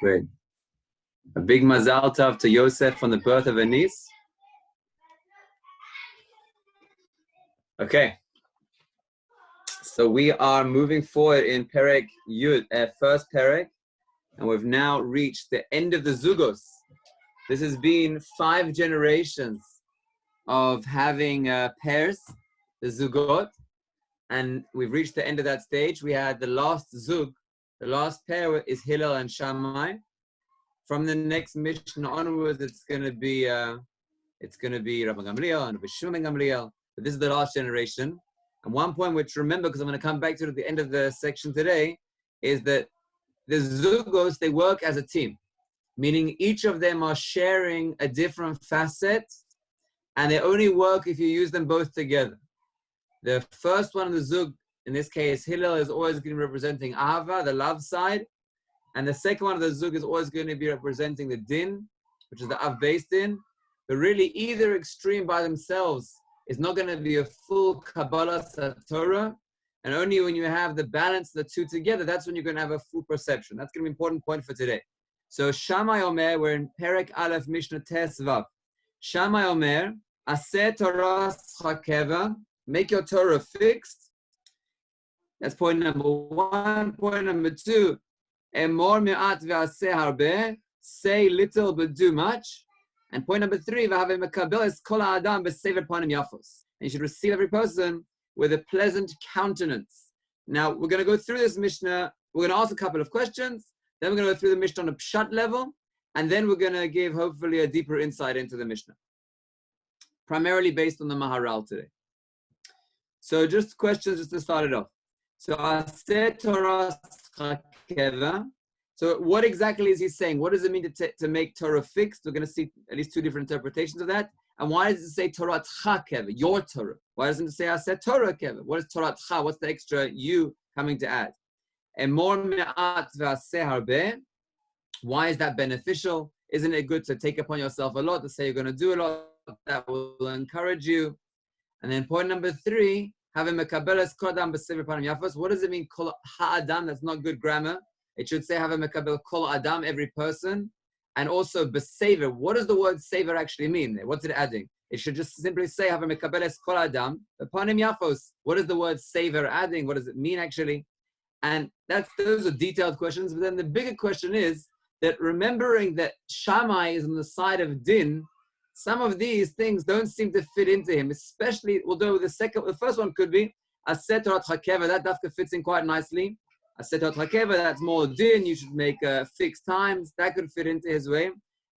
Great. A big mazal tov to Yosef on the birth of a niece. Okay. So we are moving forward in Perek Yud, first Perek, and we've now reached the end of the Zugos. This has been 5 generations of having pairs, the Zugot, and we've reached the end of that stage. We had the last Zug, the last pair is Hillel and Shammai. From the next Mishnah onwards, it's going to be Rabbi Gamliel and Rabbi Shimon Gamliel. But this is the last generation. And one point which remember, because I'm going to come back to it at the end of the section today, is that the Zugos, they work as a team, meaning each of them are sharing a different facet, and they only work if you use them both together. The first one, the Zug, in this case, Hillel, is always going to be representing Ahava, the love side. And the second one of the Zug is always going to be representing the Din, which is the Av Beis Din. But really, either extreme by themselves is not going to be a full Kabbalah Torah. And only when you have the balance of the two together, that's when you're going to have a full perception. That's going to be an important point for today. So Shammai Omer, we're in Perek Aleph Mishnah Tes Vav. Shammai Omer, Aseh Torah Schakeva, make your Torah fixed. That's point number 1. Point number 2, Emor me'at ve'aseh harbe, say little but do much. And point number 3, v'haveh mekabeles kol ha'adam b'sever panim yafos. And you should receive every person with a pleasant countenance. Now, we're going to go through this Mishnah. We're going to ask a couple of questions. Then we're going to go through the Mishnah on a pshat level. And then we're going to give, hopefully, a deeper insight into the Mishnah. Primarily based on the Maharal today. So just questions just to start it off. So Aseh Torah Schakeva. So what exactly is he saying? What does it mean to make Torah fixed? We're going to see at least 2 different interpretations of that. And why does it say Torah Schakeva, your Torah? Why doesn't it say Aseh Torah Keva? What is Torah Tcha? What's the extra you coming to add? Emor me'at ve'aseh harbe. Why is that beneficial? Isn't it good to take upon yourself a lot, to say you're going to do a lot? That will encourage you. And then point number 3, having mekabeles kol adam b'sever panim yafos. What does it mean, kol ha'adam? That's not good grammar. It should say having mekabel kol adam, every person. And also b'sever. What does the word sever actually mean? What's it adding? It should just simply say having mekabeles kol adam panim yafos. What is the word sever adding? What does it mean actually? And those are detailed questions. But then the bigger question is that remembering that Shammai is on the side of Din, some of these things don't seem to fit into him, especially, although the first one could be Aseh Torah Chakeva, that dafka fits in quite nicely. Aseh Torah Chakeva, that's more Din, you should make fixed times, that could fit into his way.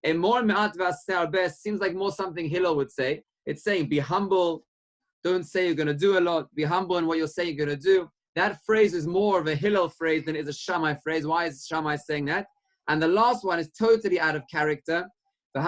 Emor me'at ve'aseh harbe seems like more something Hillel would say. It's saying, be humble, don't say you're going to do a lot, be humble in what you're saying you're going to do. That phrase is more of a Hillel phrase than it is a Shammai phrase. Why is Shammai saying that? And the last one is totally out of character. That's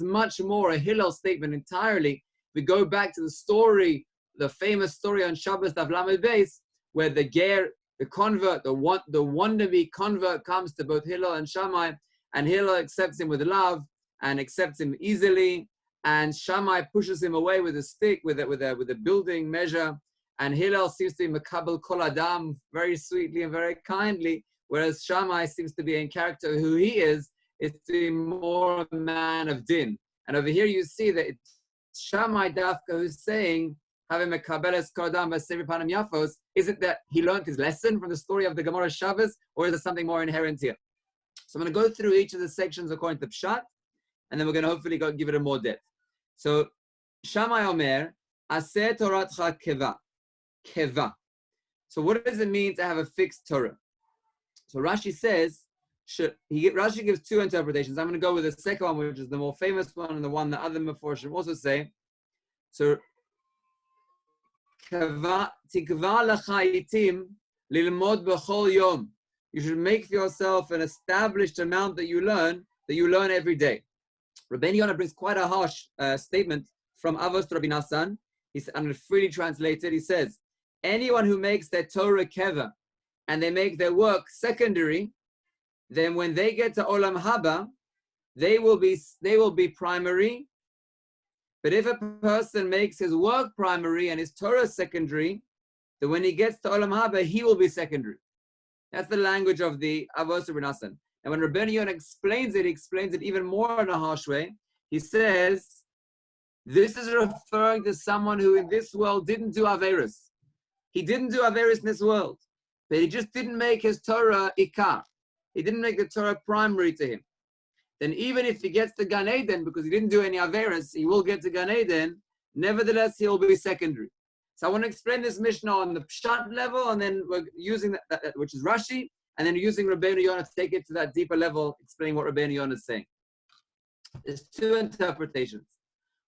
much more a Hillel statement entirely. We go back to the story, the famous story on Shabbos Daf Lamed Beis, where the ger, the convert, the wannabe convert comes to both Hillel and Shammai, and Hillel accepts him with love and accepts him easily, and Shammai pushes him away with a stick, with a building measure, and Hillel seems to be Mekabel Kol Adam very sweetly and very kindly, whereas Shammai seems to be in character who he is to be more a man of Din. And over here you see that it's Shammai Dafka who's saying, having mekabeles kol adam b'sever panim yafos. Is it that he learned his lesson from the story of the Gemara Shabbos, or is there something more inherent here? So I'm going to go through each of the sections according to Pshat, and then we're going to hopefully give it a more depth. So Shammai Omer, Aseh Torah Keva. Keva. So what does it mean to have a fixed Torah? So Rashi says, Rashi gives 2 interpretations. I'm going to go with the second one, which is the more famous one, and the one that other Meforshim also say. So, tikva l'chayitim lilmod b'chol yom. You should make for yourself an established amount that you learn every day. Rabbeinu Yonah brings quite a harsh statement from Avos to Rabbi Nassan. I'm going to freely translate it. He says, anyone who makes their Torah keva and they make their work secondary, then when they get to Olam Haba, they will be primary. But if a person makes his work primary and his Torah secondary, then when he gets to Olam Haba, he will be secondary. That's the language of the Avos Rabbeinu. And when Rabbeinu Yonah explains it, he explains it even more in a harsh way. He says, this is referring to someone who in this world didn't do Averis. He didn't do Averis in this world, but he just didn't make his Torah ikar. He didn't make the Torah primary to him. Then even if he gets to Gan Eden, because he didn't do any Averis, he will get to Gan Eden, nevertheless, he'll be secondary. So I want to explain this Mishnah on the Pshat level, and then we're using that which is Rashi, and then using Rabbeinu Yonah to take it to that deeper level, explain what Rabbeinu Yonah is saying. There's two interpretations.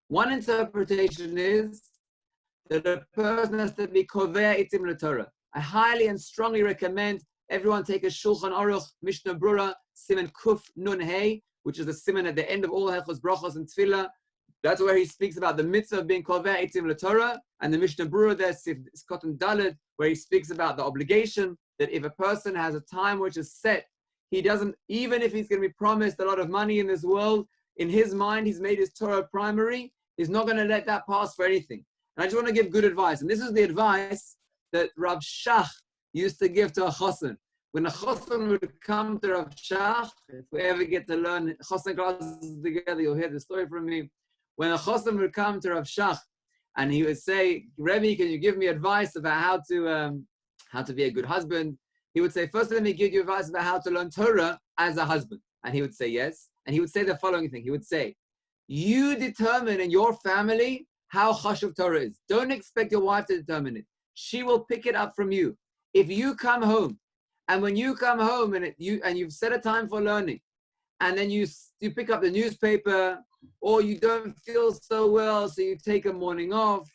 One interpretation is that a person has to be kovea itim l'Torah. I highly and strongly recommend everyone take a Shulchan Aruch Mishnah Brura Siman Kuf Nun Hey, which is the siman at the end of all Hechos Brachos and Tefillah. That's where he speaks about the mitzvah of being kovea itim l'Torah, and the Mishnah Brura there, Kotan Dalet, where he speaks about the obligation that if a person has a time which is set, he doesn't, even if he's going to be promised a lot of money in this world, in his mind he's made his Torah primary, he's not going to let that pass for anything. And I just want to give good advice, and this is the advice that Rav Shach used to give to a chosen. When a chosen would come to Rav Shach, if we ever get to learn chosen classes together, you'll hear the story from me. When a chosen would come to Rav Shach, and he would say, Rebbe, can you give me advice about how to be a good husband? He would say, first let me give you advice about how to learn Torah as a husband. And he would say yes. And he would say the following thing. He would say, you determine in your family how chashuv Torah is. Don't expect your wife to determine it. She will pick it up from you. If you come home, and when you come home and you've set a time for learning, and then you pick up the newspaper, or you don't feel so well, so you take a morning off,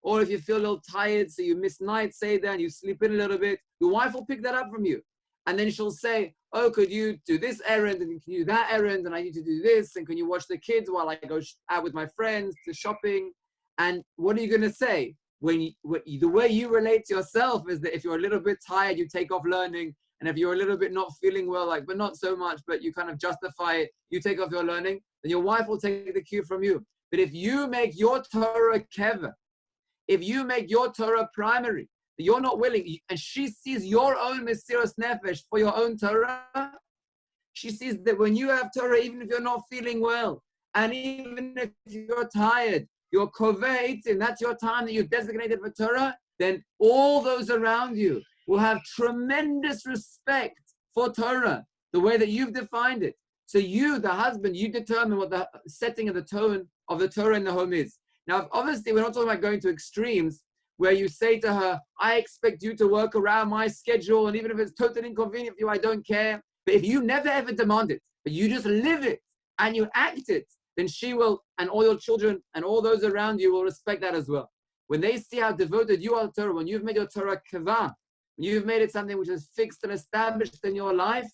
or if you feel a little tired, so you miss night, say that, and you sleep in a little bit, your wife will pick that up from you. And then she'll say, oh, could you do this errand, and can you do that errand, and I need to do this, and can you watch the kids while I go out with my friends to shopping? And what are you going to say? The way you relate to yourself is that if you're a little bit tired, you take off learning, and if you're a little bit not feeling well, but not so much, but you kind of justify it, you take off your learning, then your wife will take the cue from you. But if you make your Torah kever, if you make your Torah primary, you're not willing, and she sees your own Mesiras Nefesh for your own Torah, she sees that when you have Torah, even if you're not feeling well, and even if you're tired, you're kovei itim, that's your time that you've designated for Torah, then all those around you will have tremendous respect for Torah, the way that you've defined it. So you, the husband, you determine what the setting of the tone of the Torah in the home is. Now, obviously, we're not talking about going to extremes where you say to her, I expect you to work around my schedule, and even if it's totally inconvenient for you, I don't care. But if you never ever demand it, but you just live it and you act it, then she will, and all your children and all those around you will respect that as well. When they see how devoted you are to Torah, when you've made your Torah kavah, when you've made it something which is fixed and established in your life,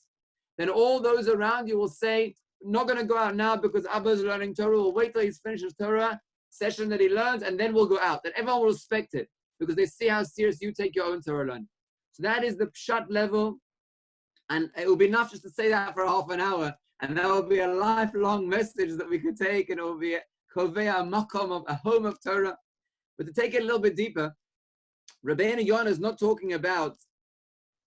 then all those around you will say, not going to go out now because Abba's learning Torah, we'll wait till he's finished his Torah session that he learns, and then we'll go out. Then everyone will respect it because they see how serious you take your own Torah learning. So that is the pshat level, and it will be enough just to say that for half an hour, and that will be a lifelong message that we could take, and it will be a kovea, a makom, of a home of Torah. But to take it a little bit deeper, Rabbeinu Yonah is not talking about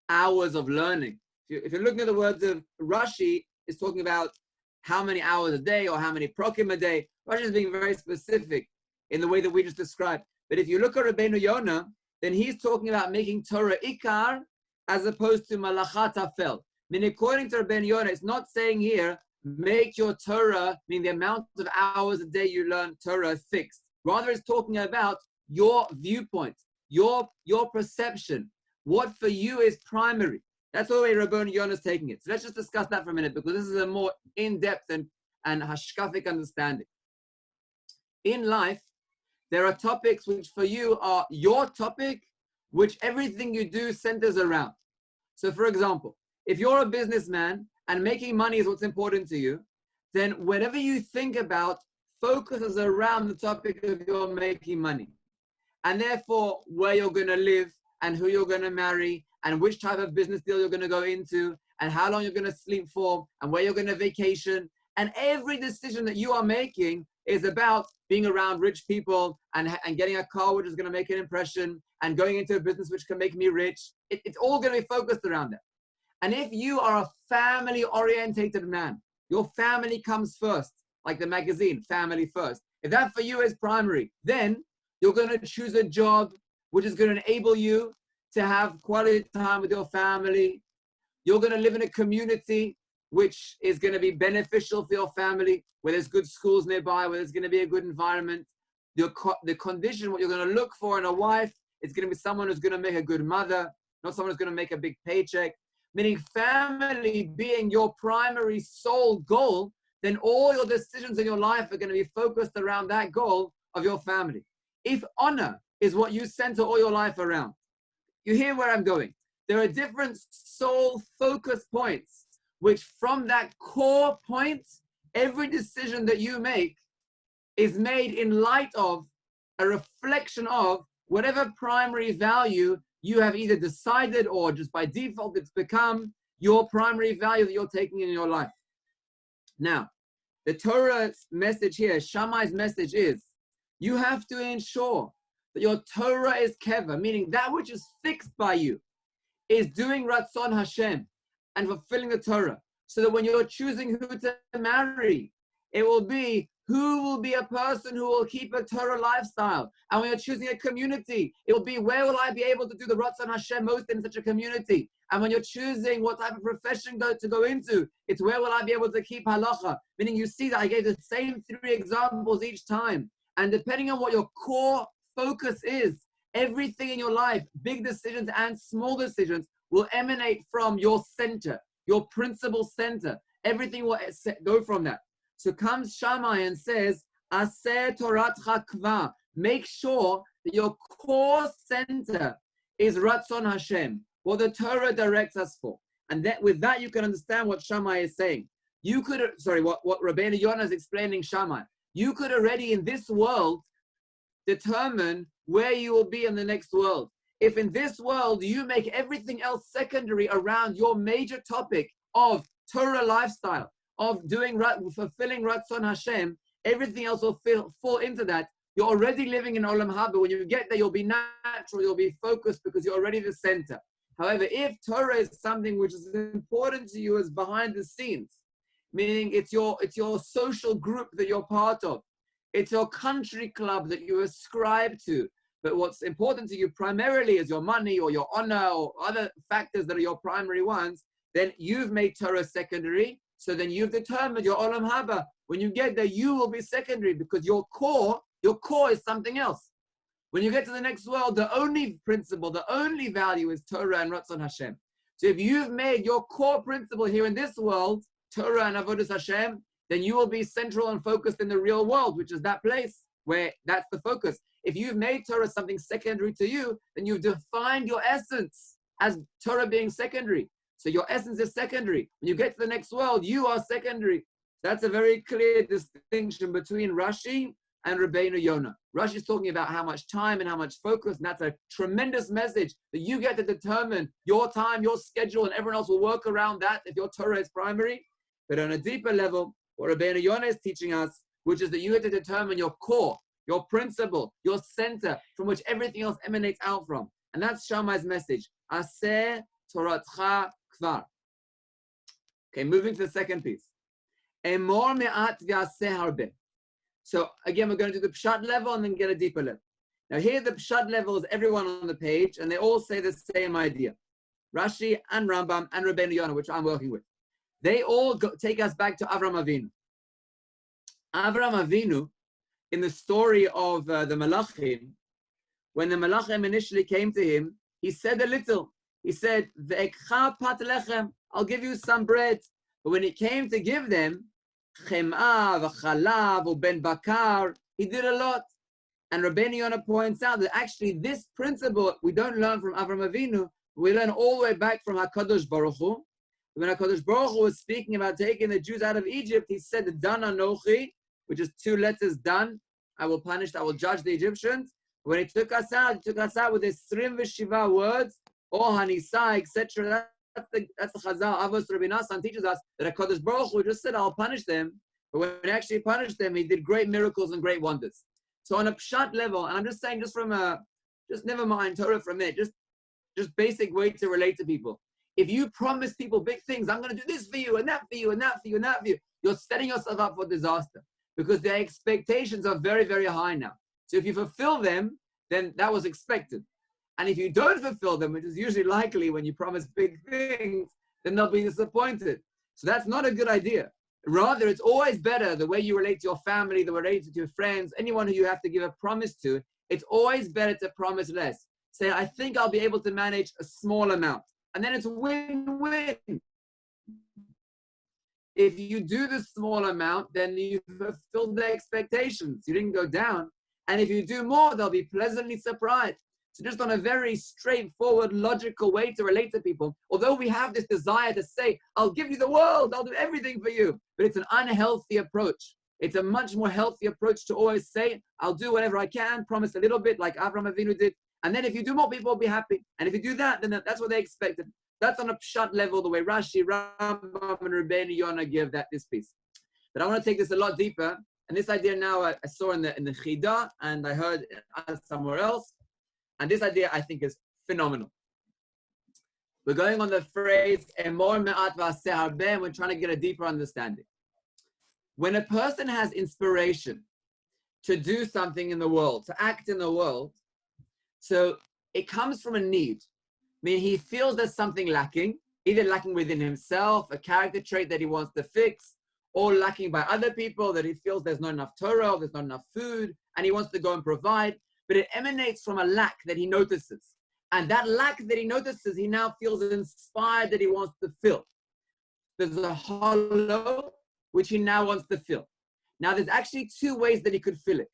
hours of learning. If you're looking at the words of Rashi, it's talking about how many hours a day or how many prokim a day. Rashi is being very specific in the way that we just described. But if you look at Rabbeinu Yonah, then he's talking about making Torah ikar as opposed to malachat hafel. I mean, according to Rabbeinu Yonah, it's not saying here, make your Torah, meaning the amount of hours a day you learn Torah fixed. Rather, it's talking about your viewpoint, your perception, what for you is primary. That's the way Rabbeinu Yonah is taking it. So let's just discuss that for a minute, because this is a more in-depth and hashkafic understanding. In life, there are topics which for you are your topic, which everything you do centers around. So for example, if you're a businessman and making money is what's important to you, then whatever you think about focuses around the topic of your making money. And therefore, where you're going to live and who you're going to marry and which type of business deal you're going to go into and how long you're going to sleep for and where you're going to vacation. And every decision that you are making is about being around rich people and getting a car which is going to make an impression and going into a business which can make me rich. It's all going to be focused around that. And if you are a family-orientated man, your family comes first, like the magazine, Family First. If that for you is primary, then you're going to choose a job which is going to enable you to have quality time with your family. You're going to live in a community which is going to be beneficial for your family, where there's good schools nearby, where there's going to be a good environment. The condition, what you're going to look for in a wife, is going to be someone who's going to make a good mother, not someone who's going to make a big paycheck. Meaning family being your primary sole goal, then all your decisions in your life are going to be focused around that goal of your family. If honor is what you center all your life around, you hear where I'm going. There are different sole focus points, which from that core point, every decision that you make is made in light of a reflection of whatever primary value you have either decided or just by default it's become your primary value that you're taking in your life. Now, the Torah's message here, Shammai's message is, you have to ensure that your Torah is keva, meaning that which is fixed by you, is doing Ratzon Hashem and fulfilling the Torah, so that when you're choosing who to marry, it will be who will be a person who will keep a Torah lifestyle. And when you're choosing a community, it will be where will I be able to do the Ratzon Hashem most in such a community. And when you're choosing what type of profession to go into, it's where will I be able to keep halacha. Meaning you see that I gave the same 3 examples each time. And depending on what your core focus is, everything in your life, big decisions and small decisions, will emanate from your center, your principal center. Everything will go from that. So comes Shammai and says, Aseh Toratcha Kva. Make sure that your core center is Ratzon Hashem, what the Torah directs us for. And that with that you can understand what Shammai is saying. You could, what Rabbeinu Yonah is explaining Shammai. You could already in this world determine where you will be in the next world. If in this world you make everything else secondary around your major topic of Torah lifestyle, of fulfilling Ratzon Hashem, everything else will fall into that. You're already living in Olam Haba. When you get there, you'll be natural, you'll be focused because you're already the center. However, if Torah is something which is important to you as behind the scenes, meaning it's your social group that you're part of, it's your country club that you ascribe to, but what's important to you primarily is your money or your honor or other factors that are your primary ones, then you've made Torah secondary. So then you've determined your Olam Haba. When you get there, you will be secondary because your core is something else. When you get to the next world, the only principle, the only value is Torah and Ratzon Hashem. So if you've made your core principle here in this world, Torah and Avodas Hashem, then you will be central and focused in the real world, which is that place where that's the focus. If you've made Torah something secondary to you, then you've defined your essence as Torah being secondary. So your essence is secondary. When you get to the next world, you are secondary. That's a very clear distinction between Rashi and Rabbeinu Yonah. Rashi is talking about how much time and how much focus, and that's a tremendous message that you get to determine your time, your schedule, and everyone else will work around that if your Torah is primary. But on a deeper level, what Rabbeinu Yonah is teaching us, which is that you have to determine your core, your principle, your center, from which everything else emanates out from. And that's Shammai's message. Aseh Toratcha Kvar. Okay, moving to the second piece. Emor me'at v'aseh harbe. So again, we're going to do the pshat level and then get a deeper level. Now here the pshat level is everyone on the page, and they all say the same idea. Rashi and Rambam and Rabbeinu Yonah, which I'm working with. They all take us back to Avram Avinu. Avram Avinu, in the story of the Malachim, when the Malachim initially came to him, he said a little. He said, "Ve'ekcha pat lechem, I'll give you some bread." But when he came to give them, chemah v'chalav u'ben bakar, he did a lot. And Rabbeinu Yonah points out that actually this principle we don't learn from Avram Avinu, we learn all the way back from HaKadosh Baruch Hu. When HaKadosh Baruch Hu was speaking about taking the Jews out of Egypt, he said, "Dan anochi," which is 2 letters, "Dan." I will judge the Egyptians. When he took us out with his 27 words, or Hanisa, etc. That's the Chazal. Avos Rabbi Nassan teaches us that HaKadosh Baruch Hu just said, "I'll punish them," but when he actually punished them, he did great miracles and great wonders. So on a pshat level, and I'm just saying, just never mind Torah from it, just basic way to relate to people. if you promise people big things, I'm going to do this for you and that for you and that for you and that for you, you're setting yourself up for disaster because their expectations are very, very high now. So if you fulfill them, then that was expected. And if you don't fulfill them, which is usually likely when you promise big things, then they'll be disappointed. So that's not a good idea. Rather, it's always better the way you relate to your family, the way you relate to your friends, anyone who you have to give a promise to, it's always better to promise less. Say, I think I'll be able to manage a small amount. And then it's win-win. If you do the small amount, then you fulfill their expectations. You didn't go down. And if you do more, they'll be pleasantly surprised. So just on a very straightforward, logical way to relate to people, although we have this desire to say, I'll give you the world, I'll do everything for you, but it's an unhealthy approach. It's a much more healthy approach to always say, I'll do whatever I can, promise a little bit like Avraham Avinu did, and then if you do more, people will be happy. And if you do that, then that's what they expected. That's on a pshat level, the way Rashi, Rambam, and Rabbeinu Yonah give this piece. But I want to take this a lot deeper, and this idea now I saw in the Chida, and I heard somewhere else. And this idea, I think, is phenomenal. We're going on the phrase, Emor me'at v'aseh harbeh, and we're trying to get a deeper understanding. When a person has inspiration to do something in the world, to act in the world, so it comes from a need. I mean, he feels there's something lacking, either lacking within himself, a character trait that he wants to fix, or lacking by other people, that he feels there's not enough Torah, there's not enough food, and he wants to go and provide. But it emanates from a lack that he notices. And that lack that he notices, he now feels inspired that he wants to fill. There's a hollow, which he now wants to fill. Now, there's actually two ways that he could fill it.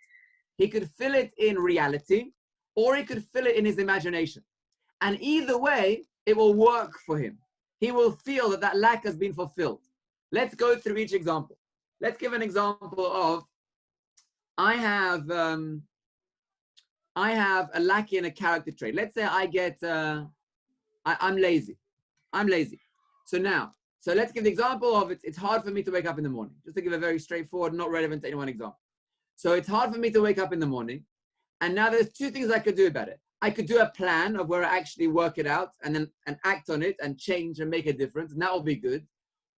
He could fill it in reality, or he could fill it in his imagination. And either way, it will work for him. He will feel that that lack has been fulfilled. Let's go through each example. Let's give an example of, I have a lack in a character trait. Let's say I get, I'm lazy. I'm lazy. So let's give the example of it's hard for me to wake up in the morning. Just to give a very straightforward, not relevant to anyone example. So it's hard for me to wake up in the morning. And now there's two things I could do about it. I could do a plan of where I actually work it out and act on it and change and make a difference. And that will be good.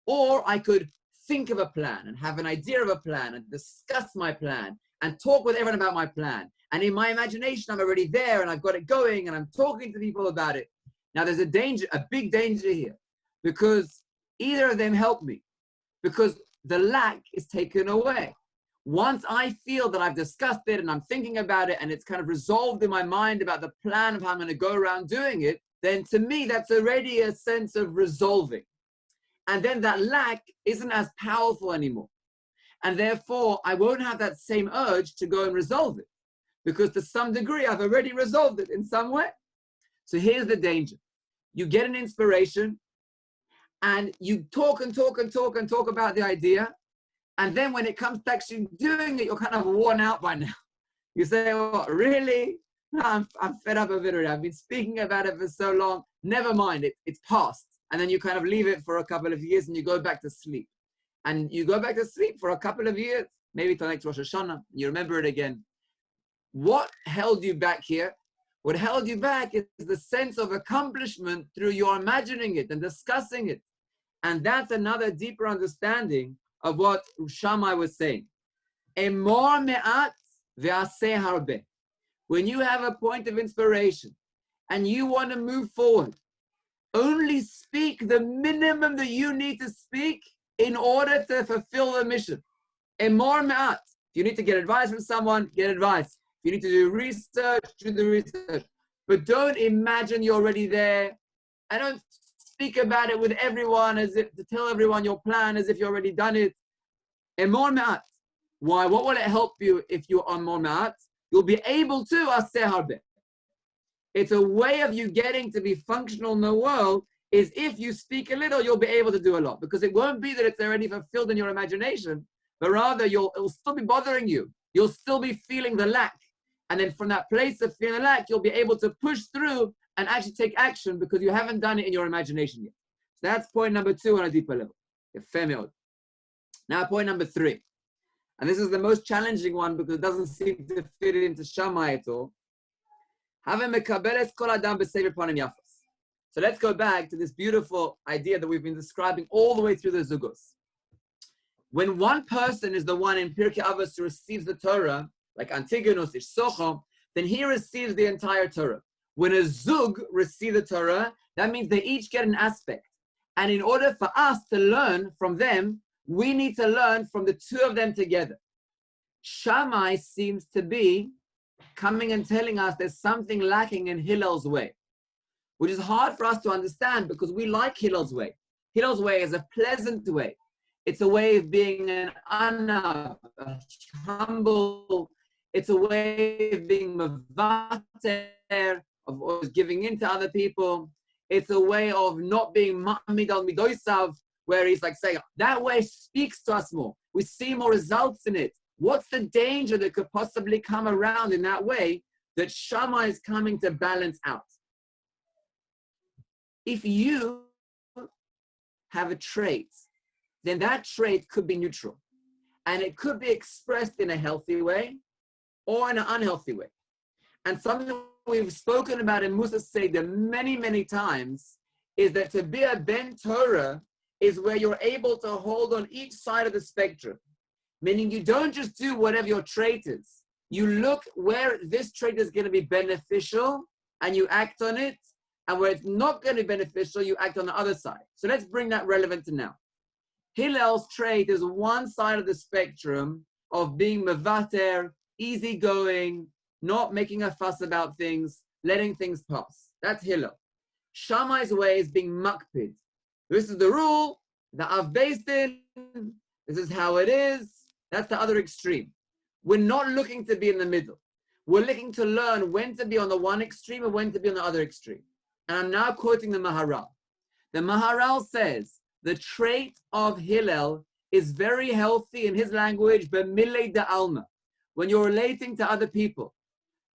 Or I could think of a plan and have an idea of a plan and discuss my plan and talk with everyone about my plan. And in my imagination, I'm already there and I've got it going and I'm talking to people about it. Now there's a danger, a big danger here, because either of them help me, because the lack is taken away. Once I feel that I've discussed it and I'm thinking about it and it's kind of resolved in my mind about the plan of how I'm going to go around doing it, then to me, that's already a sense of resolving. And then that lack isn't as powerful anymore. And therefore, I won't have that same urge to go and resolve it, because to some degree, I've already resolved it in some way. So here's the danger. You get an inspiration and you talk and talk and talk and talk about the idea. And then when it comes to actually doing it, you're kind of worn out by now. You say, oh, really? No, I'm fed up of it already. I've been speaking about it for so long. Never mind, it's past. And then you kind of leave it for a couple of years and you go back to sleep. And you go back to sleep for a couple of years, maybe till next Rosh Hashanah, you remember it again. What held you back here? What held you back is the sense of accomplishment through your imagining it and discussing it. And that's another deeper understanding of what Shammai was saying. Emor me'at ve'aseh harbeh. When you have a point of inspiration and you want to move forward, only speak the minimum that you need to speak in order to fulfill the mission. Emor me'at. If you need to get advice from someone, get advice. If you need to do research, do the research. But don't imagine you're already there. And don't speak about it with everyone as if to tell everyone your plan as if you already done it. Emor me'at. Why? What will it help you if you're on emor me'at? You'll be able to aseh harbeh. It's a way of you getting to be functional in the world, is if you speak a little, you'll be able to do a lot. Because it won't be that it's already fulfilled in your imagination, but rather it'll still be bothering you. You'll still be feeling the lack. And then from that place of feeling the lack, you'll be able to push through and actually take action because you haven't done it in your imagination yet. So that's point number 2 on a deeper level. Now point number 3. And this is the most challenging one because it doesn't seem to fit into Shammai at all. So let's go back to this beautiful idea that we've been describing all the way through the Zugos. When one person is the one in Pirkei Avos who receives the Torah, like Antigonus, Ishsocho, then he receives the entire Torah. When a Zug receives the Torah, that means they each get an aspect. And in order for us to learn from them, we need to learn from the two of them together. Shammai seems to be coming and telling us there's something lacking in Hillel's way, which is hard for us to understand because we like Hillel's way. Hillel's way is a pleasant way. It's a way of being an humble. It's a way of being mavater, of always giving in to other people. It's a way of not being ma'amid al midoisav, where he's like saying, that way speaks to us more. We see more results in it. What's the danger that could possibly come around in that way that Shammai is coming to balance out? If you have a trait, then that trait could be neutral. And it could be expressed in a healthy way or in an unhealthy way. And something we've spoken about in Musa Seder many, many times is that to be a Ben Torah is where you're able to hold on each side of the spectrum. Meaning you don't just do whatever your trait is. You look where this trait is going to be beneficial and you act on it. And where it's not going to be beneficial, you act on the other side. So let's bring that relevant to now. Hillel's trait is one side of the spectrum of being mevater, easygoing, not making a fuss about things, letting things pass. That's Hillel. Shammai's way is being makpid. This is the rule, the Av Beis Din, this is how it is. That's the other extreme. We're not looking to be in the middle. We're looking to learn when to be on the one extreme and when to be on the other extreme. And I'm now quoting the Maharal. The Maharal says, the trait of Hillel is very healthy in his language, b'milei da'alma, when you're relating to other people.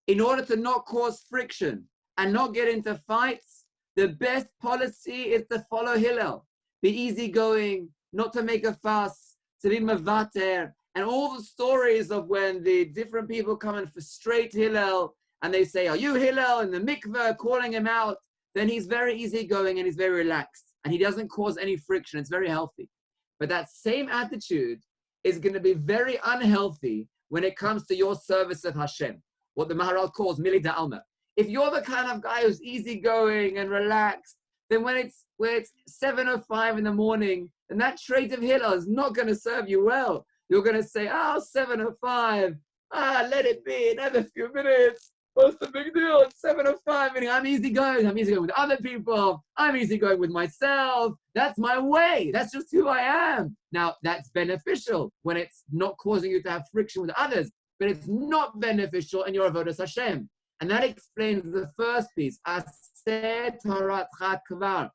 In order to not cause friction and not get into fights, the best policy is to follow Hillel. Be easygoing, not to make a fuss, to be mevater, and all the stories of when the different people come and frustrate Hillel, and they say, are you Hillel? In the mikveh, calling him out, then he's very easygoing and he's very relaxed. And he doesn't cause any friction. It's very healthy. But that same attitude is going to be very unhealthy when it comes to your service of Hashem, what the Maharal calls milei da'alma. If you're the kind of guy who's easygoing and relaxed, then when it's 7:05 in the morning, then that trait of Hillel is not going to serve you well. You're going to say, 7:05, let it be, another few minutes. What's the big deal? It's 7:05, meaning I'm easygoing. I'm easygoing with other people. I'm easygoing with myself. That's my way. That's just who I am. Now, that's beneficial when it's not causing you to have friction with others, but it's not beneficial in your avodas Hashem. And that explains the first piece. Aseh toratcha kvar.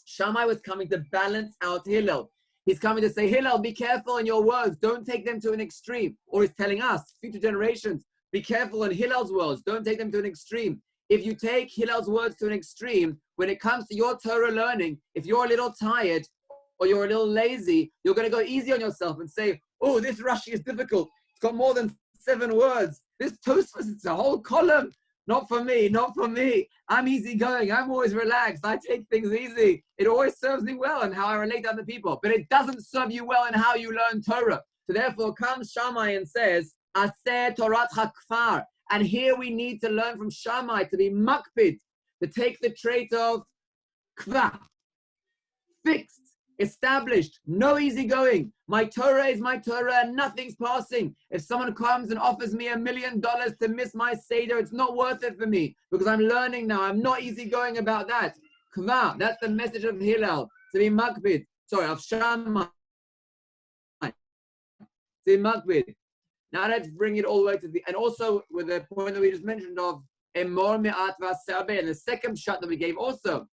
Shammai was coming to balance out Hillel. He's coming to say, Hillel, be careful in your words. Don't take them to an extreme. Or he's telling us, future generations, be careful in Hillel's words. Don't take them to an extreme. If you take Hillel's words to an extreme, when it comes to your Torah learning, if you're a little tired or you're a little lazy, you're going to go easy on yourself and say, oh, this Rashi is difficult. It's got more than 7 words. This Tosfos, it's a whole column. Not for me, not for me. I'm easygoing. I'm always relaxed. I take things easy. It always serves me well in how I relate to other people. But it doesn't serve you well in how you learn Torah. So therefore comes Shammai and says, Aseh toratcha kfar. And here we need to learn from Shammai to be makpid, to take the trait of kva, fixed, established, no easygoing. My Torah is my Torah and nothing's passing. If someone comes and offers me $1 million to miss my Seder, it's not worth it for me because I'm learning now. I'm not easygoing about that. Kva, that's the message of Hillel, to be makpid. Sorry, of Shammai. To be makpid. Now let's bring it all the way to the, and also with the point that we just mentioned of emor me'at v'aser harbe, and the second shot that we gave also,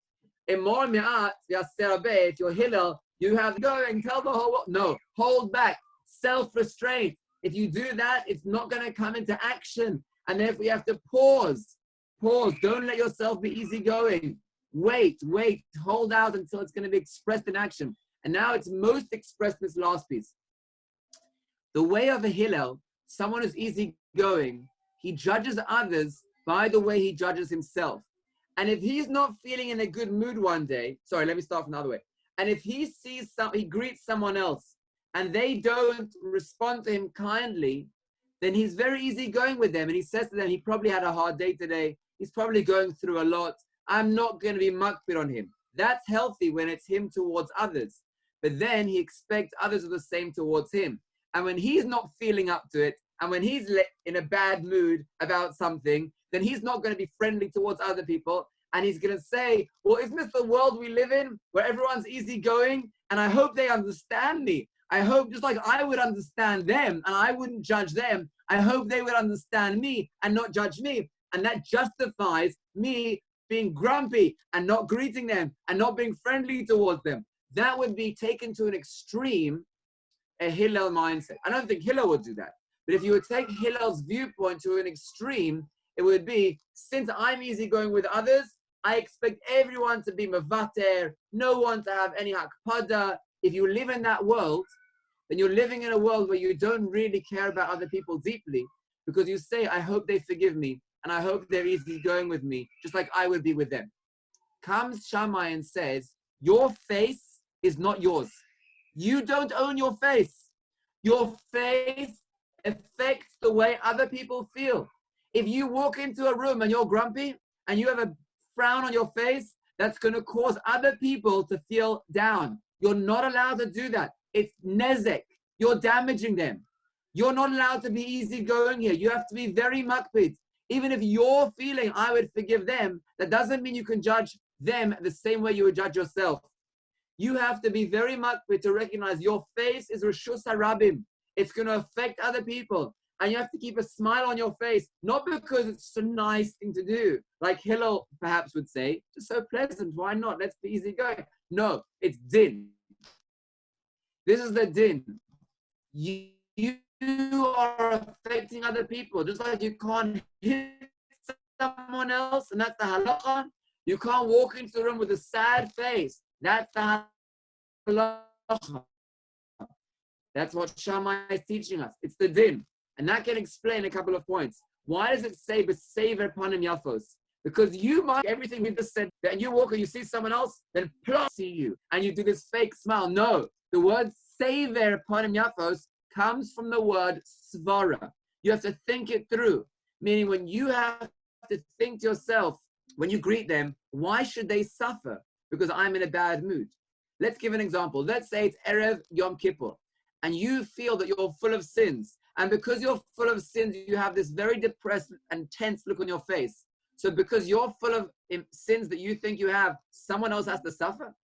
emor me'at v'aser harbe, if you're Hillel, you have to go and tell the whole world, no, hold back, self-restraint. If you do that, it's not going to come into action. And therefore you have to pause, don't let yourself be easygoing. Wait, hold out until it's going to be expressed in action. And now it's most expressed in this last piece. The way of a Hillel, someone who's easygoing, he judges others by the way he judges himself. And if he's not feeling in a good mood one day, sorry, let me start from the other way. And if he sees he greets someone else and they don't respond to him kindly, then he's very easygoing with them. And he says to them, he probably had a hard day today. He's probably going through a lot. I'm not going to be makpid on him. That's healthy when it's him towards others. But then he expects others are the same towards him. And when he's not feeling up to it, and when he's in a bad mood about something, then he's not going to be friendly towards other people. And he's going to say, well, isn't this the world we live in where everyone's easygoing? And I hope they understand me. I hope just like I would understand them and I wouldn't judge them, I hope they would understand me and not judge me. And that justifies me being grumpy and not greeting them and not being friendly towards them. That would be taken to an extreme, a Hillel mindset. I don't think Hillel would do that. But if you would take Hillel's viewpoint to an extreme, it would be, since I'm easygoing with others, I expect everyone to be mevater, no one to have any hakpada. If you live in that world, then you're living in a world where you don't really care about other people deeply, because you say, I hope they forgive me, and I hope they're easygoing with me, just like I would be with them. Comes Shammai and says, your face is not yours. You don't own your face. Your face affects the way other people feel. If you walk into a room and you're grumpy and you have a frown on your face, that's going to cause other people to feel down. You're not allowed to do that. It's nezek. You're damaging them. You're not allowed to be easygoing here. You have to be very makpid. Even if you're feeling, I would forgive them, that doesn't mean you can judge them the same way you would judge yourself. You have to be very makpid to recognize your face is Rishus HaRabim. It's going to affect other people. And you have to keep a smile on your face, not because it's a nice thing to do, like Hillel perhaps would say, just so pleasant, why not? Let's be easygoing. No, it's din. This is the din. You are affecting other people, just like you can't hit someone else, and that's the halacha. You can't walk into the room with a sad face. That's the halacha. That's what Shammai is teaching us. It's the din. And that can explain a couple of points. Why does it say b'sever panim yafos? Because you might, everything we've just said, that you walk and you see someone else, then plus see you, and you do this fake smile. No, the word sever panim yafos comes from the word svara. You have to think it through. Meaning when you have to think to yourself, when you greet them, why should they suffer? Because I'm in a bad mood. Let's give an example. Let's say it's Erev Yom Kippur, and you feel that you're full of sins. And because you're full of sins, you have this very depressed and tense look on your face. So because you're full of sins that you think you have, someone else has to suffer.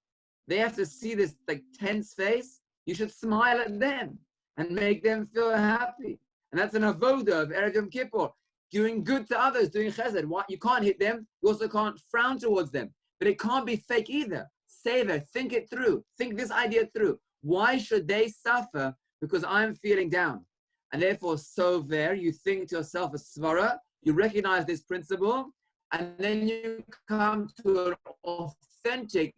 They have to see this like tense face. You should smile at them and make them feel happy. And that's an avoda of Erev Yom Kippur, doing good to others, doing chesed. You can't hit them. You also can't frown towards them. But it can't be fake either. Say that. Think it through. Think this idea through. Why should they suffer because I'm feeling down? And therefore, sover, you think to yourself a svara, you recognize this principle, and then you come to an authentic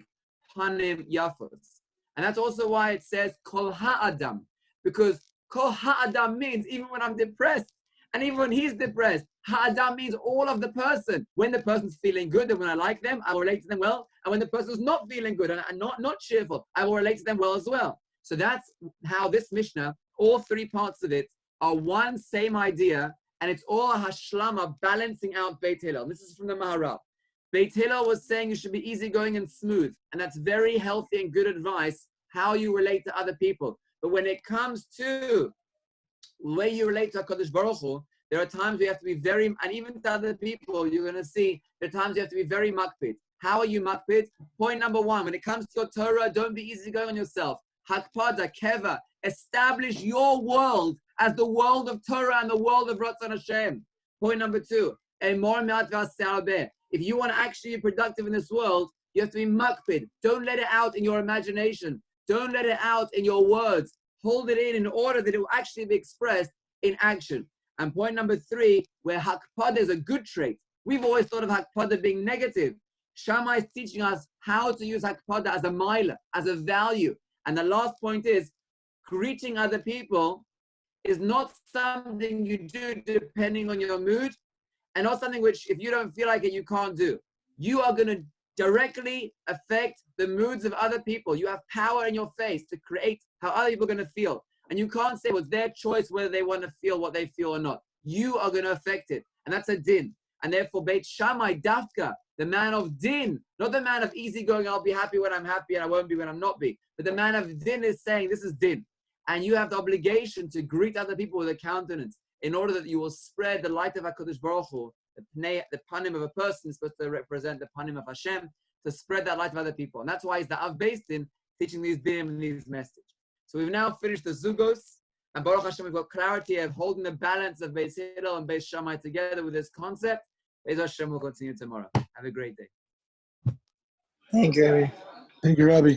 panim yafos. And that's also why it says kol ha'adam, because kol ha'adam means even when I'm depressed, and even when he's depressed, ha'adam means all of the person. When the person's feeling good and when I like them, I will relate to them well. And when the person's not feeling good and not cheerful, I will relate to them well as well. So that's how this Mishnah, all three parts of it, are one same idea, and it's all a hashlama, balancing out Beit Hillel. This is from the Maharal. Beit Hillel was saying you should be easygoing and smooth, and that's very healthy and good advice, how you relate to other people. But when it comes to the way you relate to HaKadosh Baruch Hu, there are times we have to be very, and even to other people, you're going to see, there are times you have to be very makpid. How are you makpid? Point number one, when it comes to your Torah, don't be easygoing on yourself. Hakpada, keva, establish your world as the world of Torah and the world of Ratzon Hashem. Point number two, if you want to actually be productive in this world, you have to be makpid. Don't let it out in your imagination. Don't let it out in your words. Hold it in order that it will actually be expressed in action. And point number three, where hakpada is a good trait. We've always thought of hakpada being negative. Shammai is teaching us how to use hakpada as a milah, as a value. And the last point is, greeting other people is not something you do depending on your mood, and not something which, if you don't feel like it, you can't do. you are going to directly affect the moods of other people. You have power in your face to create how other people are going to feel. And you can't say, well, it's their choice whether they want to feel what they feel or not. You are going to affect it. And that's a din. And therefore, Beit Shammai, Dafka, the man of din, not the man of easygoing, I'll be happy when I'm happy and I won't be when I'm not be. But the man of din is saying, this is din. And you have the obligation to greet other people with a countenance in order that you will spread the light of HaKadosh Baruch Hu. The panim of a person is supposed to represent the panim of Hashem, to spread that light of other people. And that's why he's the Av Beis Din teaching these din and these messages. So we've now finished the Zugos, and Baruch Hashem, we've got clarity of holding the balance of Beis Hillel and Beis Shammai together with this concept. Beis Hashem will continue tomorrow. Have a great day. Thank you, Rabbi. Thank you, Rabbi.